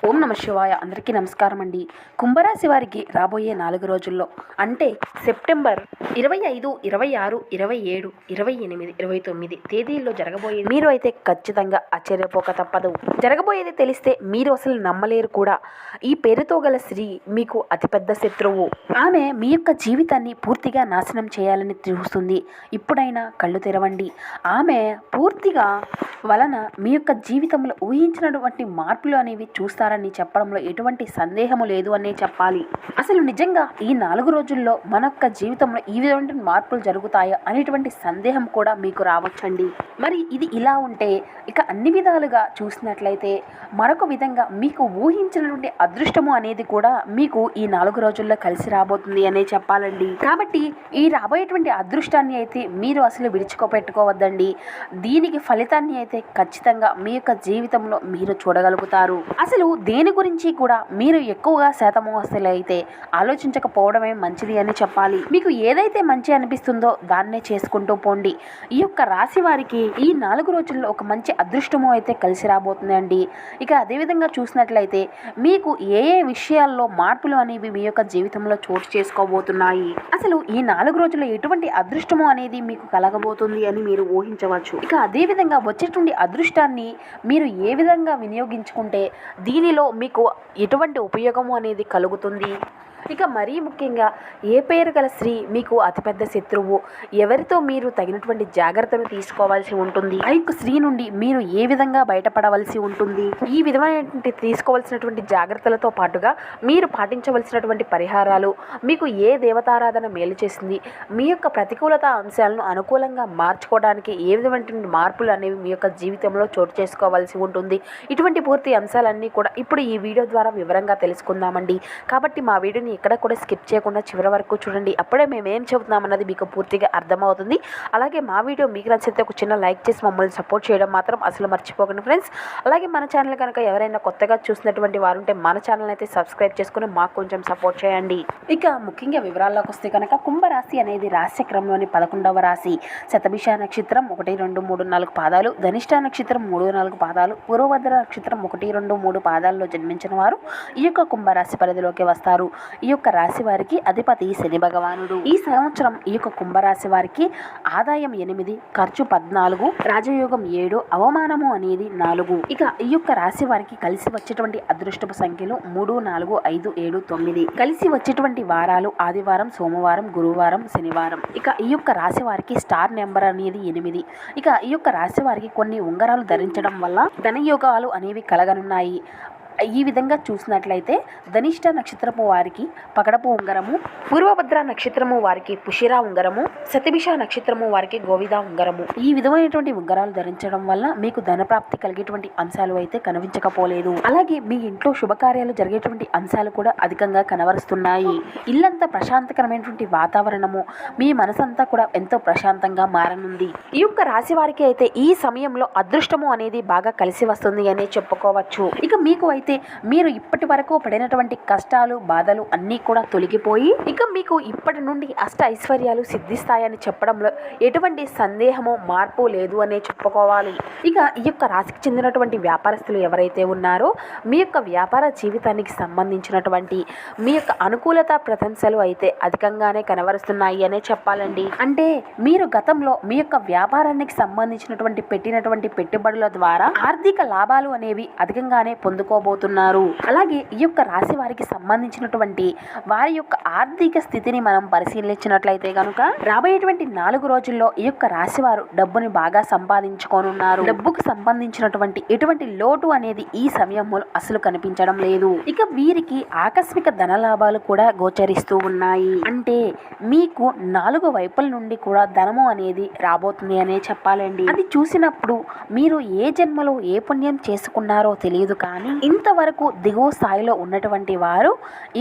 ఓం నమ శివాయ. అందరికీ నమస్కారం అండి. కుంభరాశి వారికి రాబోయే 4 రోజుల్లో అంటే సెప్టెంబర్ 25, 26, 27, 28, 29 తేదీల్లో జరగబోయేది మీరు అయితే ఖచ్చితంగా ఆశ్చర్యపోక తప్పదు. జరగబోయేది తెలిస్తే మీరు అసలు నమ్మలేరు కూడా. ఈ పేరుతో గల స్త్రీ మీకు అతిపెద్ద శత్రువు. ఆమె మీ యొక్క జీవితాన్ని పూర్తిగా నాశనం చేయాలని చూస్తుంది. ఇప్పుడైనా కళ్ళు తెరవండి. ఆమె పూర్తిగా వలన మీ యొక్క జీవితంలో ఊహించినటువంటి మార్పులు అనేవి చూస్తారని చెప్పడంలో ఎటువంటి సందేహము లేదు అనే చెప్పాలి. అసలు నిజంగా ఈ 4 రోజుల్లో మన యొక్క జీవితంలో ఈ విధమైన మార్పులు జరుగుతాయా అనేటువంటి సందేహం కూడా మీకు రావచ్చండి. మరి ఇది ఇలా ఉంటే ఇక అన్ని విధాలుగా చూసినట్లయితే మరొక విధంగా మీకు ఊహించినటువంటి అదృష్టము అనేది కూడా మీకు ఈ 4 రోజుల్లో కలిసి రాబోతుంది అనే చెప్పాలండి. కాబట్టి ఈ రాబోయేటువంటి అదృష్టాన్ని అయితే మీరు అసలు విడిచిపెట్టుకోవద్దండి. దీనికి ఫలితాన్ని అయితే ఖచ్చితంగా మీ యొక్క జీవితంలో మీరు చూడగలుగుతారు. అసలు దేని గురించి కూడా మీరు ఎక్కువగా శాతము అసలు అయితే ఆలోచించకపోవడమే మంచిది అని చెప్పాలి. మీకు ఏదైతే మంచి అనిపిస్తుందో దాన్నే చేసుకుంటూ పోండి. ఈ యొక్క రాశి వారికి ఈ 4 రోజుల్లో ఒక మంచి అదృష్టము అయితే కలిసి రాబోతుంది అండి. ఇక అదేవిధంగా చూసినట్లయితే మీకు ఏ ఏ విషయాల్లో మార్పులు అనేవి మీ యొక్క జీవితంలో చోటు చేసుకోబోతున్నాయి, అసలు ఈ 4 రోజుల్లో ఎటువంటి అదృష్టము అనేది మీకు కలగబోతుంది అని మీరు ఊహించవచ్చు. ఇక అదేవిధంగా వచ్చేటువంటి అదృష్టాన్ని మీరు ఏ విధంగా వినియోగించుకుంటే దీనిలో మీకు ఎటువంటి ఉపయోగము అనేది కలుగుతుంది. ఇక మరీ ముఖ్యంగా ఏ పేరు గల స్త్రీ మీకు అతిపెద్ద శత్రువు, ఎవరితో మీరు తగినటువంటి జాగ్రత్తలు తీసుకోవాల్సి ఉంటుంది, ఆ యొక్క స్త్రీ నుండి మీరు ఏ విధంగా బయటపడవలసి ఉంటుంది, ఈ విధమైనటువంటి తీసుకోవాల్సినటువంటి జాగ్రత్తలతో పాటుగా మీరు పాటించవలసినటువంటి పరిహారాలు, మీకు ఏ దేవతారాధన మేలు చేసింది, మీ యొక్క ప్రతికూలత అంశాలను అనుకూలంగా మార్చుకోవడానికి ఏ విధమైనటువంటి మార్పులు అనేవి మీ యొక్క జీవితంలో చోటు చేసుకోవాల్సి ఉంటుంది. ఇటువంటి పూర్తి అంశాలన్నీ కూడా ఇప్పుడు ఈ వీడియో ద్వారా వివరంగా తెలుసుకుందామండి. కాబట్టి మా వీడియోని ఎక్కడ కూడా స్కిప్ చేయకుండా చివరి వరకు చూడండి. అప్పుడే మేము ఏం చెబుతున్నామన్నది మీకు పూర్తిగా అర్థమవుతుంది. అలాగే మా వీడియో మీకు నచ్చితే ఒక చిన్న లైక్ చేసి మమ్మల్ని సపోర్ట్ చేయడం మాత్రం అసలు మర్చిపోకండి ఫ్రెండ్స్. అలాగే మన ఛానల్ కనుక ఎవరైనా కొత్తగా చూసినటువంటి వారు ఉంటే మన ఛానల్ అయితే సబ్స్క్రైబ్ చేసుకుని మాకు కొంచెం సపోర్ట్ చేయండి. ఇక ముఖ్యంగా వివరాల్లోకి వస్తే కనుక కుంభరాశి అనేది రాశి క్రమంలోని 11వ రాశి. శతభిష నక్షత్రం 1, 2, 3, 4 పాదాలు, ధనిష్ట నక్షత్రం 3, 4 పాదాలు, పూర్వభద్ర నక్షత్రం 1, 2, 3 పాదాల్లో జన్మించిన వారు ఈ యొక్క కుంభరాశి పరిధిలోకి వస్తారు. ఈ యొక్క రాశి వారికి అధిపతి శని భగవానుడు. ఈ సంవత్సరం ఈ యొక్క కుంభరాశి వారికి ఆదాయం 8, ఖర్చు 14, రాజయోగం 7, అవమానము అనేది 4. ఇక ఈ యొక్క రాశి వారికి కలిసి వచ్చేటువంటి అదృష్టపు సంఖ్యలు 3, 4, 5, 7, 9. కలిసి వచ్చేటువంటి వారాలు ఆదివారం, సోమవారం, గురువారం, శనివారం. ఇక ఈ యొక్క రాశి వారికి స్టార్ నెంబర్ అనేది 8. ఇక ఈ యొక్క రాశి వారికి కొన్ని ఉంగరాలు ధరించడం వల్ల ధనయోగాలు అనేవి కలగనున్నాయి. ఈ విధంగా చూసినట్లయితే ధనిష్ట నక్షత్రపు వారికి పగడపు ఉంగరము, పూర్వభద్ర నక్షత్రము వారికి పుషిరా ఉంగరము, శతభిష నక్షత్రము వారికి గోవిద ఉంగరము. ఈ విధమైనటువంటి ఉంగరాలు ధరించడం వల్ల మీకు ధనప్రాప్తి కలిగేటువంటి అంశాలు అయితే కనిపించకపోలేదు. అలాగే మీ ఇంట్లో శుభకార్యాలు జరిగేటువంటి అంశాలు కూడా అధికంగా కనబరుస్తున్నాయి. ఇల్లంతా ప్రశాంతకరమైనటువంటి వాతావరణము, మీ మనసంతా కూడా ఎంతో ప్రశాంతంగా మారనుంది. ఈ యొక్క రాశి వారికి అయితే ఈ సమయంలో అదృష్టము అనేది బాగా కలిసి వస్తుంది అని చెప్పుకోవచ్చు. ఇక మీకు అయితే మీరు ఇప్పటి వరకు పడినటువంటి కష్టాలు, బాధలు అన్నీ కూడా తొలగిపోయి ఇక మీకు ఇప్పటి నుండి అష్ట ఐశ్వర్యాలు సిద్ధిస్తాయని చెప్పడంలో ఎటువంటి సందేహము, మార్పు లేదు అనే చెప్పుకోవాలి. ఇక ఈ యొక్క రాశికి చెందినటువంటి వ్యాపారస్తులు ఎవరైతే ఉన్నారో మీ యొక్క వ్యాపార జీవితానికి సంబంధించినటువంటి మీ యొక్క అనుకూలత ప్రశంసలు అయితే అధికంగానే కనబరుస్తున్నాయి అనే చెప్పాలండి. అంటే మీరు గతంలో మీ యొక్క వ్యాపారానికి సంబంధించినటువంటి పెట్టినటువంటి పెట్టుబడుల ద్వారా ఆర్థిక లాభాలు అనేవి అధికంగానే పొందుకోబోతున్నారు. అలాగే ఈ యొక్క రాశి వారికి సంబంధించినటువంటి వారి యొక్క ఆర్థిక స్థితిని మనం పరిశీలించినట్లయితే కనుక రాబోయేటువంటి 4 రోజుల్లో ఈ యొక్క రాశి వారు డబ్బుని బాగా సంపాదించుకోనున్నారు. డబ్బుకు సంబంధించినటువంటి ఎటువంటి లోటు అనేది ఈ సమయంలో అసలు కనిపించడం లేదు. ఇక వీరికి ఆకస్మిక ధన లాభాలు కూడా గోచరిస్తూ ఉన్నాయి. అంటే మీకు 4 వైపుల నుండి కూడా ధనము అనేది రాబోతుంది అనే చెప్పాలండి. అది చూసినప్పుడు మీరు ఏ జన్మలో ఏ పుణ్యం చేసుకున్నారో తెలియదు, కానీ ఇంతవరకు దిగువ స్థాయిలో ఉన్నటువంటి వారు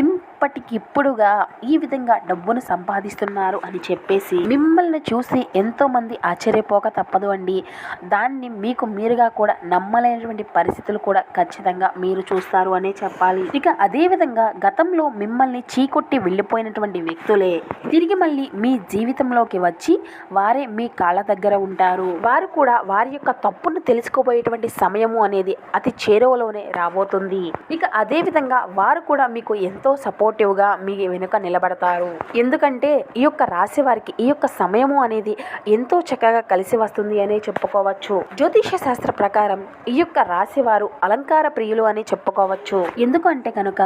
ఇప్పటికిప్పుడుగా ఈ విధంగా డబ్బును సంపాదిస్తున్నారు అని చెప్పేసి మిమ్మల్ని చూసి ఎంతో మంది ఆశ్చర్యపోక తప్పదు అండి. దాన్ని మీకు మీరుగా కూడా నమ్మలేనటువంటి పరిస్థితులు కూడా ఖచ్చితంగా మీరు చూస్తారు అనే చెప్పాలి. ఇక అదే విధంగా గతంలో మిమ్మల్ని చీకొట్టి వెళ్ళిపోయినటువంటి వ్యక్తులే తిరిగి మళ్ళీ మీ జీవితంలోకి వచ్చి వారే మీ కాళ్ళ దగ్గర ఉంటారు. వారు కూడా వారి యొక్క తప్పును తెలుసుకోబోయేటువంటి సమయము అనేది అతి చేరువలోనే రాబోతుంది. వస్తుంది. ఇక అదే విధంగా వారు కూడా మీకు ఎంతో సపోర్టివ్గా మీ వెనుక నిలబడతారు. ఎందుకంటే ఈ యొక్క రాశి వారికి ఈ యొక్క సమయము అనేది ఎంతో చక్కగా కలిసి వస్తుంది అనే చెప్పుకోవచ్చు. జ్యోతిష శాస్త్ర ప్రకారం ఈ యొక్క రాశి వారు అలంకార ప్రియులు అని చెప్పుకోవచ్చు. ఎందుకంటే కనుక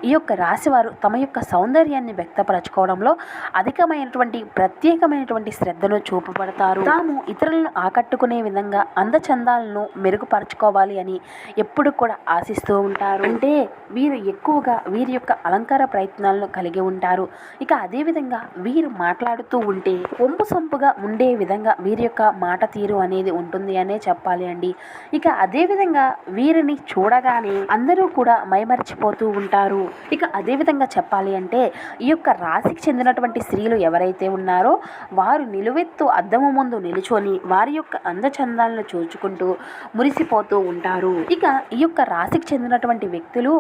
ఈ యొక్క రాశి వారు తమ యొక్క సౌందర్యాన్ని వ్యక్తపరచుకోవడంలో అధికమైనటువంటి ప్రత్యేకమైనటువంటి శ్రద్ధను చూపబడతారు. తాము ఇతరులను ఆకట్టుకునే విధంగా అందచందాలను మెరుగుపరచుకోవాలి అని ఎప్పుడు కూడా ఆశిస్తూ ఉంటారు. అంటే వీరు ఎక్కువగా వీరి యొక్క అలంకార ప్రయత్నాలను కలిగి ఉంటారు. ఇక అదేవిధంగా వీరు మాట్లాడుతూ ఉంటే ఒంపు సొంపుగా ఉండే విధంగా వీరి యొక్క మాట తీరు అనేది ఉంటుంది అనే చెప్పాలి అండి. ఇక అదేవిధంగా వీరిని చూడగానే అందరూ కూడా మైమరిచిపోతూ ఉంటారు. ఇక అదేవిధంగా చెప్పాలి అంటే ఈ యొక్క రాశికి చెందినటువంటి స్త్రీలు ఎవరైతే ఉన్నారో వారు నిలువెత్తు అద్దము ముందు నిలుచొని వారి యొక్క అందచందాలను చూచుకుంటూ మురిసిపోతూ ఉంటారు. ఇక ఈ యొక్క రాశికి చెందినటువంటి వ్యక్తులు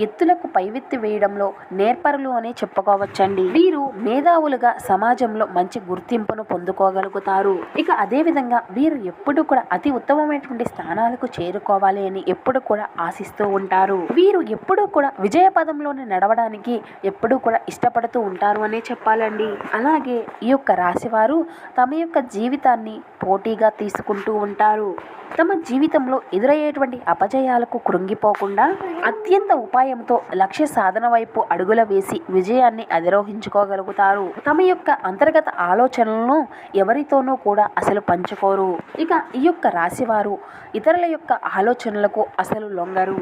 ఎత్తులకు పైవెత్తి వేయడంలో నేర్పరులు అనే చెప్పుకోవచ్చండి. వీరు మేధావులుగా సమాజంలో మంచి గుర్తింపును పొందుకోగలుగుతారు. ఇక అదే విధంగా వీరు ఎప్పుడు కూడా అతి ఉత్తమమైనటువంటి స్థానాలకు చేరుకోవాలి అని ఎప్పుడు కూడా ఆశిస్తూ ఉంటారు. వీరు ఎప్పుడు కూడా విజయ పదంలోనే నడవడానికి ఎప్పుడు కూడా ఇష్టపడుతూ ఉంటారు అనే చెప్పాలండి. అలాగే ఈ యొక్క రాశి వారు తమ యొక్క జీవితాన్ని పోటీగా తీసుకుంటూ ఉంటారు. తమ జీవితంలో ఎదురయ్యేటువంటి అపజయాలకు కృంగిపోకుండా అత్యంత ఉపాయంతో లక్ష్య సాధన వైపు అడుగుల వేసి విజయాన్ని అధిరోహించుకోగలుగుతారు. తమ యొక్క అంతర్గత ఆలోచనలను ఎవరితోనూ కూడా అసలు పంచుకోరు. ఇక ఈ యొక్క రాశివారు ఇతరుల యొక్క ఆలోచనలకు అసలు లొంగరు.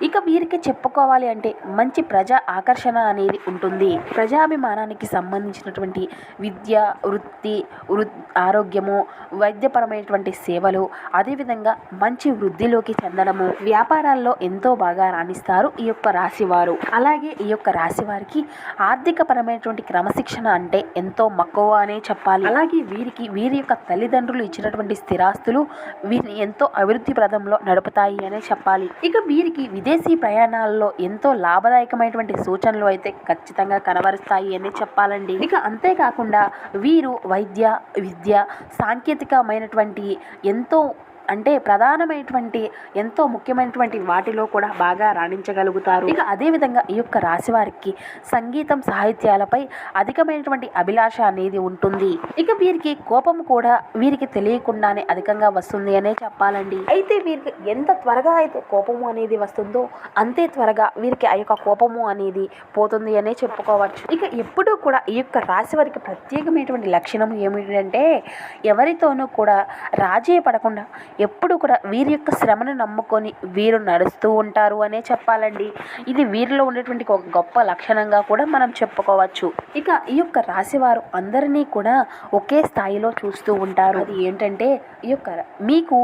ఇక వీరికి చెప్పుకోవాలి అంటే మంచి ప్రజా ఆకర్షణ అనేది ఉంటుంది. ప్రజాభిమానానికి సంబంధించినటువంటి విద్య, వృత్తి, ఆరోగ్యము, వైద్యపరమైనటువంటి సేవలు, అదేవిధంగా మంచి వృద్ధిలోకి చెందడము, వ్యాపారాల్లో ఎంతో బాగా రాణిస్తారు ఈ యొక్క రాశివారు. అలాగే ఈ యొక్క రాశి వారికి ఆర్థిక పరమైనటువంటి క్రమశిక్షణ అంటే ఎంతో మక్కువ అనే చెప్పాలి. అలాగే వీరి యొక్క తల్లిదండ్రులు ఇచ్చినటువంటి స్థిరాస్తులు వీరిని ఎంతో అభివృద్ధి ప్రదంలో నడుపుతాయి అనే చెప్పాలి. ఇక వీరికి విదేశీ ప్రయాణాల్లో ఎంతో లాభదాయకమైనటువంటి సూచనలు అయితే ఖచ్చితంగా కనబరుస్తాయి అని చెప్పాలండి. ఇక అంతేకాకుండా వీరు వైద్య, విద్య, సాంకేతికమైనటువంటి ఎంతో అంటే ప్రధానమైనటువంటి ఎంతో ముఖ్యమైనటువంటి వాటిలో కూడా బాగా రాణించగలుగుతారు. ఇక అదేవిధంగా ఈ యొక్క రాశి వారికి సంగీతం, సాహిత్యాలపై అధికమైనటువంటి అభిలాష అనేది ఉంటుంది. ఇక వీరికి కోపం కూడా వీరికి తెలియకుండానే అధికంగా వస్తుంది అనే చెప్పాలండి. అయితే వీరికి ఎంత త్వరగా అయితే కోపము అనేది వస్తుందో అంతే త్వరగా వీరికి ఆ యొక్క కోపము అనేది పోతుంది అనే చెప్పుకోవచ్చు. ఇక ఎప్పుడూ కూడా ఈ యొక్క రాశి వారికి ప్రత్యేకమైనటువంటి లక్షణం ఏమిటంటే ఎవరితోనూ కూడా రాజీ పడకుండా ఎప్పుడు కూడా వీరి యొక్క శ్రమను నమ్ముకొని వీరు నడుస్తూ ఉంటారు అనే చెప్పాలండి. ఇది వీరిలో ఉండేటువంటి ఒక గొప్ప లక్షణంగా కూడా మనం చెప్పుకోవచ్చు. ఇక ఈ యొక్క రాశి వారు అందరినీ కూడా ఒకే స్థాయిలో చూస్తూ ఉంటారు. అది ఏంటంటే ఈ యొక్క మీకు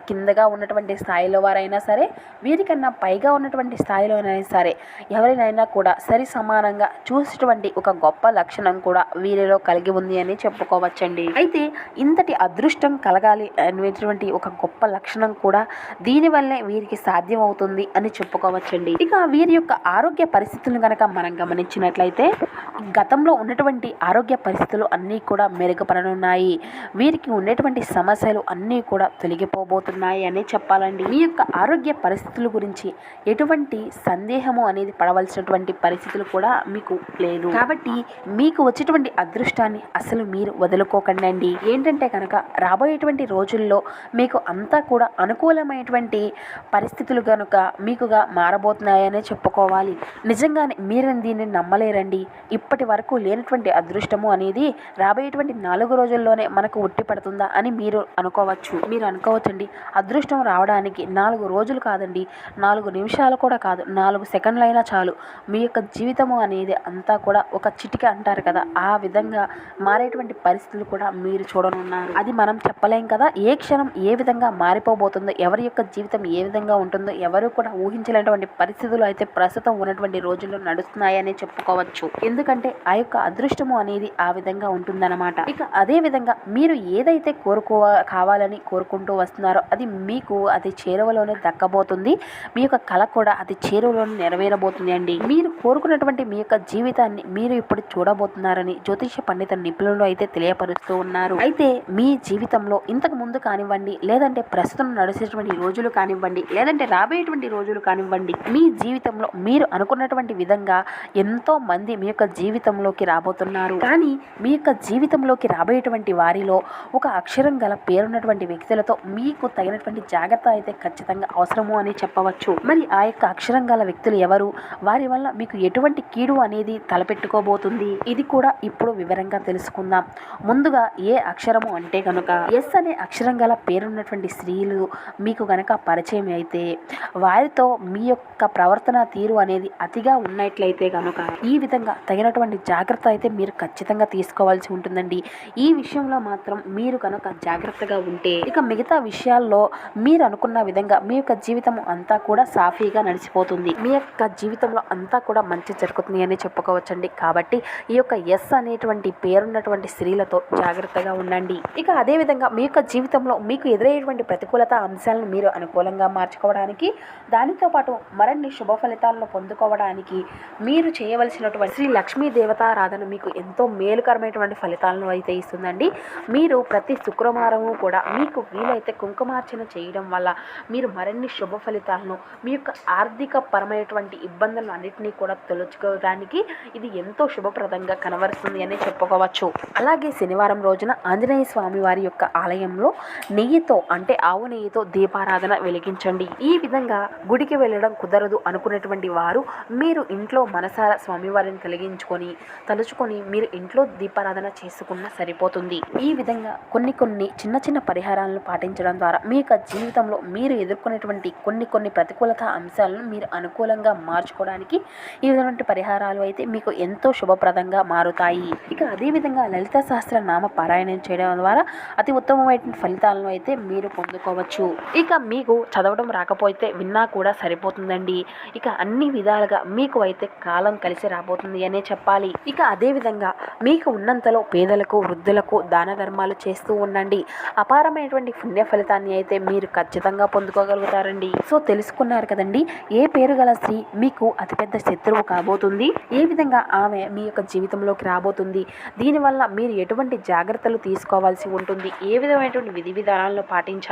కిందగా ఉన్నటువంటి స్థాయిలో వారైనా సరే, వీరికన్నా పైగా ఉన్నటువంటి స్థాయిలో అయినా సరే ఎవరినైనా కూడా సరి సమానంగా చూసేటువంటి ఒక గొప్ప లక్షణం కూడా వీరిలో కలిగి ఉంది అని చెప్పుకోవచ్చండి. అయితే ఇంతటి అదృష్టం కలగాలి అనేటువంటి ఒక గొప్ప లక్షణం కూడా దీనివల్లే వీరికి సాధ్యం అవుతుంది అని చెప్పుకోవచ్చండి. ఇక వీరి యొక్క ఆరోగ్య పరిస్థితులను కనుక మనం గమనించినట్లయితే గతంలో ఉన్నటువంటి ఆరోగ్య పరిస్థితులు అన్నీ కూడా మెరుగుపడనున్నాయి. వీరికి ఉండేటువంటి సమస్యలు అన్నీ కూడా తొలగిపోబోతున్నాయి అని చెప్పాలండి. మీ యొక్క ఆరోగ్య పరిస్థితుల గురించి ఎటువంటి సందేహము అనేది పడవలసినటువంటి పరిస్థితులు కూడా మీకు లేదు. కాబట్టి మీకు వచ్చేటువంటి అదృష్టాన్ని అసలు మీరు వదులుకోకండి. ఏంటంటే కనుక రాబోయేటువంటి రోజుల్లో మీకు అంతా కూడా అనుకూలమైనటువంటి పరిస్థితులు కనుక మీకుగా మారబోతున్నాయనే చెప్పుకోవాలి. నిజంగానే మీరు దీన్ని నమ్మలేరండి. ఇప్పటి వరకు లేనటువంటి అదృష్టము అనేది రాబోయేటువంటి 4 రోజుల్లోనే మనకు ఉట్టి పడుతుందా అని మీరు అనుకోవచ్చండి. అదృష్టం రావడానికి 4 రోజులు కాదండి, 4 నిమిషాలు కూడా కాదు, 4 సెకండ్లు అయినా చాలు. మీ యొక్క జీవితము అనేది అంతా కూడా ఒక చిటిక అంటారు కదా, ఆ విధంగా మారేటువంటి పరిస్థితులు కూడా మీరు చూడనున్నారు. అది మనం చెప్పలేం కదా. ఏ క్షణం ఏ విధంగా మారిపోబోతుందో, ఎవరి యొక్క జీవితం ఏ విధంగా ఉంటుందో ఎవరు కూడా ఊహించలేనటువంటి పరిస్థితులు అయితే ప్రస్తుతం ఉన్నటువంటి రోజుల్లో నడుస్తున్నాయని చెప్పుకోవచ్చు. ఎందుకంటే ఎందుకంటే ఆ యొక్క అదృష్టము అనేది ఆ విధంగా ఉంటుందన్నమాట. ఇక అదే విధంగా మీరు ఏదైతే కావాలని కోరుకుంటూ వస్తున్నారో అది మీకు అది చేరువలోనే దక్కబోతుంది. మీ యొక్క కళ కూడా అది చేరువలోనే నెరవేరబోతుంది అండి. మీరు కోరుకున్నటువంటి మీ యొక్క జీవితాన్ని మీరు ఇప్పుడు చూడబోతున్నారని జ్యోతిష పండిత నిపుణులు అయితే తెలియపరుస్తూ ఉన్నారు. అయితే మీ జీవితంలో ఇంతకు ముందు కానివ్వండి, లేదంటే ప్రస్తుతం నడిచేటువంటి రోజులు కానివ్వండి, లేదంటే రాబోయేటువంటి రోజులు కానివ్వండి, మీ జీవితంలో మీరు అనుకున్నటువంటి విధంగా ఎంతో మంది మీ యొక్క జీవితంలోకి రాబోతున్నారు. కానీ మీ యొక్క జీవితంలోకి రాబోయేటువంటి వారిలో ఒక అక్షరం గల పేరున్నటువంటి వ్యక్తులతో మీకు తగినటువంటి జాగ్రత్త అయితే ఖచ్చితంగా అవసరము అని చెప్పవచ్చు. మరి ఆ యొక్క అక్షరం గల వ్యక్తులు ఎవరు, వారి వల్ల మీకు ఎటువంటి కీడు అనేది తలపెట్టుకోబోతుంది, ఇది కూడా ఇప్పుడు వివరంగా తెలుసుకుందాం. ముందుగా ఏ అక్షరము అంటే కనుక ఎస్ అనే అక్షరం గల పేరున్నటువంటి స్త్రీలు మీకు గనక పరిచయం అయితే వారితో మీ యొక్క ప్రవర్తన తీరు అనేది అతిగా ఉన్నట్లయితే కనుక ఈ విధంగా తగినటువంటి జాగ్రత్త అయితే మీరు ఖచ్చితంగా తీసుకోవాల్సి ఉంటుందండి. ఈ విషయంలో మాత్రం మీరు కనుక జాగ్రత్తగా ఉంటే ఇక మిగతా విషయాల్లో మీరు అనుకున్న విధంగా మీ యొక్క జీవితం అంతా కూడా సాఫీగా నడిచిపోతుంది. మీ యొక్క జీవితంలో అంతా కూడా మంచి జరుగుతుంది అని చెప్పుకోవచ్చండి. కాబట్టి ఈ యొక్క ఎస్ అనేటువంటి పేరున్నటువంటి స్త్రీలతో జాగ్రత్తగా ఉండండి. ఇక అదే విధంగా మీ యొక్క జీవితంలో మీకు ఎదురయ్యేటువంటి ప్రతికూలత అంశాలను మీరు అనుకూలంగా మార్చుకోవడానికి, దానితో పాటు మరిన్ని శుభ ఫలితాలను పొందుకోవడానికి మీరు చేయవలసినటువంటి శ్రీ లక్ష్మీ దేవతారాధన మీకు ఎంతో మేలుకరమైనటువంటి ఫలితాలను అయితే ఇస్తుందండి. మీరు ప్రతి శుక్రవారము కూడా మీకు వీలైతే కుంకుమార్చన చేయడం వల్ల మీరు మరిన్ని శుభ ఫలితాలను, మీ యొక్క ఆర్థిక పరమైనటువంటి ఇబ్బందులను అన్నింటినీ కూడా తొలచుకోవడానికి ఇది ఎంతో శుభప్రదంగా కనబరుస్తుంది అని చెప్పుకోవచ్చు. అలాగే శనివారం రోజున ఆంజనేయ స్వామి వారి యొక్క ఆలయంలో నెయ్యితో అంటే ఆవు నెయ్యితో దీపారాధన వెలిగించండి. ఈ విధంగా గుడికి వెళ్ళడం కుదరదు అనుకునేటువంటి వారు మీరు ఇంట్లో మనసారా స్వామివారిని తలుచుకొని మీరు ఇంట్లో దీపారాధన చేసుకున్నా సరిపోతుంది. ఈ విధంగా కొన్ని చిన్న చిన్న పరిహారాలను పాటించడం ద్వారా మీ యొక్క జీవితంలో మీరు ఎదుర్కొనేటువంటి కొన్ని ప్రతికూలత అంశాలను మీరు అనుకూలంగా మార్చుకోవడానికి ఈ విధమైన పరిహారాలు అయితే మీకు ఎంతో శుభప్రదంగా మారుతాయి. ఇక అదేవిధంగా లలిత సహస్ర నామ పారాయణం చేయడం ద్వారా అతి ఉత్తమమైన ఫలితాలను అయితే మీరు పొందుకోవచ్చు. ఇక మీకు చదవడం రాకపోతే విన్నా కూడా సరిపోతుందండి. ఇక అన్ని విధాలుగా మీకు అయితే కాలం కలిసి రాబోతుంది అనే చెప్పాలి. ఇక అదేవిధంగా మీకు ఉన్నంతలో పేదలకు, వృద్ధులకు దాన ధర్మాలు చేస్తూ ఉండండి. అపారమైనటువంటి పుణ్య ఫలితాన్ని అయితే మీరు ఖచ్చితంగా పొందుకోగలుగుతారండి. సో తెలుసుకున్నారు కదండి, ఏ పేరు గల స్త్రీ మీకు అతిపెద్ద శత్రువు కాబోతుంది, ఏ విధంగా ఆమె మీ యొక్క జీవితంలోకి రాబోతుంది, దీనివల్ల మీరు ఎటువంటి జాగ్రత్తలు తీసుకోవాల్సి ఉంటుంది, ఏ విధమైనటువంటి విధి విధానాలను పాటించాలి.